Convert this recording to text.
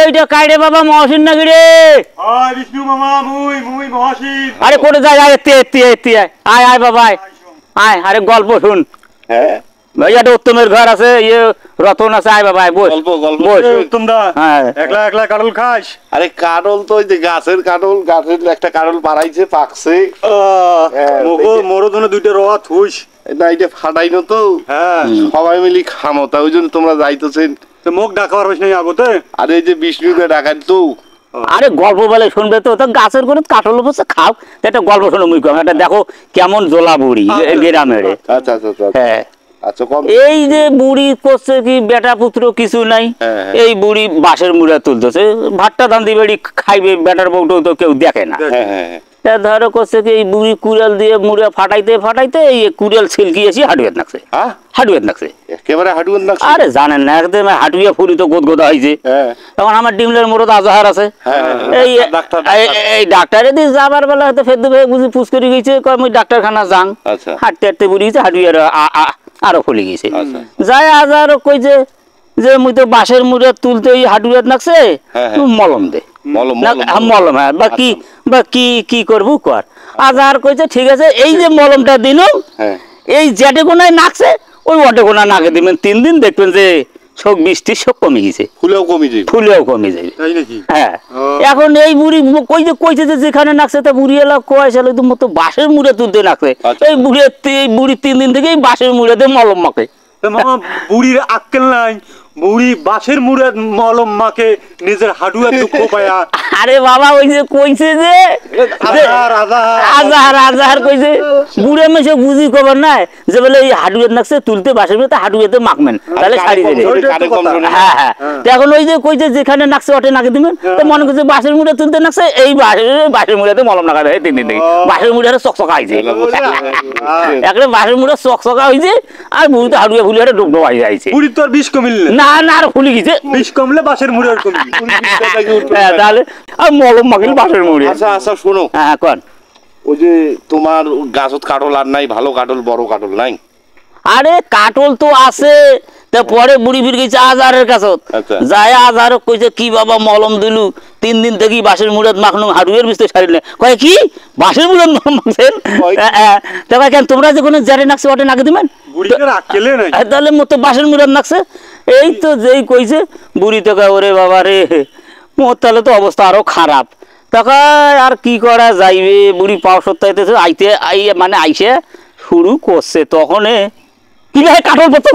এইটা কাইরে বাবা মহসিন নাকি রে? আয় বিষ্ণু মামা, মুই মহাশিব। আরে কোটে যায়? আয় এত্তি আয় আয় বাবা আয় আয়। আরে গল্প শুন। হ্যাঁ ভাইয়াটা উত্তমের ঘর আছে, ইয়ে রতন আছে। আয় বাবা আয়, বস গল্প বস। তোমরা হ্যাঁ। একলা একলা কাটল খাস? আরে কাটল তো ওই যে গাছের একটা কাটল পাড়াইছে, পাকছে। হ্যাঁ, মোরো জন্য দুইটা রোয়া থুইস না এটা ফাটাইনো তো, হ্যাঁ। সবাই মিলি খামো, তা ওই জন্য তোমরা যাইতেছেন। তো মুখ ডাকা পারবিস নাই আগতে? আর এই যে বিষ্ণুকে ডাকান তো। আরে গল্প বলে শুনবে তো, গাছের করে কাঠল বসে খাও। একটা গল্প শোনো মুই কম, একটা দেখো কেমন জোলা বুড়ি গ্রামের। আচ্ছা আচ্ছা আচ্ছা হ্যাঁ, আচ্ছা কম। এই যে বুড়ি করছে কি, বেটা পুত্র কিছু নাই। হ্যাঁ, হ্যাঁ। এই বুড়ি বাঁশের মুড়া তুলতেছে, ভাতটা ধান্দি বেড়ি খাইবে, বেটার বউটাও তো কেউ দেখে না। হ্যাঁ হ্যাঁ হ্যাঁ। তা ধরো করছে কি, এই বুড়ি কুড়াল দিয়ে মুড়া ফাটাইতে ফাটাইতে এই কুড়াল ছিলকি এসে হাটুয়াত নাকছে। হ্যাঁ হাটুয়াত নাকছে। একেবারে হাঁটুন না। আরে জানেন না, একদম হাটুয়া ফুরি তো গোদগোদা হয়েছে। হ্যাঁ তখন আমার ডিমলের মোড়ত আজহার আছে। হ্যাঁ এই ডাক্তার এই ডাক্তারে দিয়ে যাবার বেলা হয়তো ফেদু ভাই বুঝি পুষ করে গেছে, কয় মুই ডাক্তারখানা যাং। আচ্ছা হাঁটতে হাঁটতে বুড়ি গেছে, হাটুয়ার আরো ফুলে গেছে। আচ্ছা। যাই আজহার কইছে যে মুই তো বাঁশের মুড়ে তুলতে ওই হাটুয়াত নাকছে, হ্যাঁ, হ্যাঁ। তুই মলম দে। মলম না, মলম হ্যাঁ, মলম, হ্যাঁ, বা কি করবো কর। আজহার কইছে ঠিক আছে, এই যে মলমটা দিল, হ্যাঁ এই যেটে কোনায় নাকছে ওই অটে কোনা নাকে দিবেন, 3 দিন দেখবেন যে শোক বৃষ্টির শোক কমে গেছে, ফুলেও কমে যাবে। ফুলেও কমে যাবে। তাই নাকি? হ্যাঁ। ও। এখন এই বুড়ি কইছে যে যেখানে নাকছে তা বুড়ি এলা কয়েছিল তো মতো বাঁশের মুড়ে তুলতে নাকছে। আচ্ছা। এই বুড়ি 3 দিন থেকে এই বাঁশের মুড়েতে মলম মাখে। তো মামা বুড়ির আক্কেল নাই? বুড়ি বাঁশের মুড়ে মলম মাকে নিজের হাডুয়া দুঃখ পায়া। আরে বাবা ওই যে কইছে যে আজাহার কইছে বুড়ে মেশে বুঝি খবর নাই যে বলে এই হাডুয়ের নাকছে তুলতে বাঁশের মুড়ে হাডুয়েতে মাখবেন, তাহলে ছাড়ি দেবে। হ্যাঁ হ্যাঁ। তো এখন ওই যে কইছে যেখানে নাকছে ওটে নাকে দিবেন, তো মনে করছে বাঁশের মুড়ে তুলতে নাকছে, এই বাঁশের মুড়েতে মলম লাগাতে হয় 3 দিন থেকে। বাঁশের মুড়ে চকচকা হয়েছে, একটা বাঁশের মুড়ে চকচকা হয়েছে, আর বুড়ি তো হাডুয়া ফুলে ডুব ডুবাই যাইছে। বুড়ির তো আর বিষ কমিল না না, আর ফুলে গেছে। বিষ কমলে বাঁশের মুড়ে আর কমিল। হ্যাঁ, তাহলে আর মলম মাখিল বাঁশের মুড়ে। আচ্ছা আচ্ছা শোনো, হ্যাঁ কন। ওই যে তোমার গাছত কাটল আর নাই, ভালো কাটল বড় কাটল নাই? আরে কাটল তো আছে, তা পরে বুড়ি ফির গেছে আজারের কাছে। আচ্ছা। যায় আজার কইছে কি বাবা মলম দিলু, 3 দিন থেকে বাঁশের মুড়াত মাখনু, হাড়ুয়ের বিস্তে সারিলে। কয় কি বাঁশের মুড়াত মলম মাখছেন? তবে কেন তোমরা যে কোনো জারে নাকছে ওটে নাকে দিবেন? বুড়ির আক্কেলে নাই। তাহলে মতো বাঁশের মুড়াত নাকছে। এই তো যেই কইছে বুড়ি তো কয় ওরে বাবা রে, মোর তাহলে তো অবস্থা আরো খারাপ। তখন আর কি করা যাইবে, বুড়ি পাও সত্যাইতেছে, মানে আইসে শুরু করছে। তখন কি কাঠল পত্র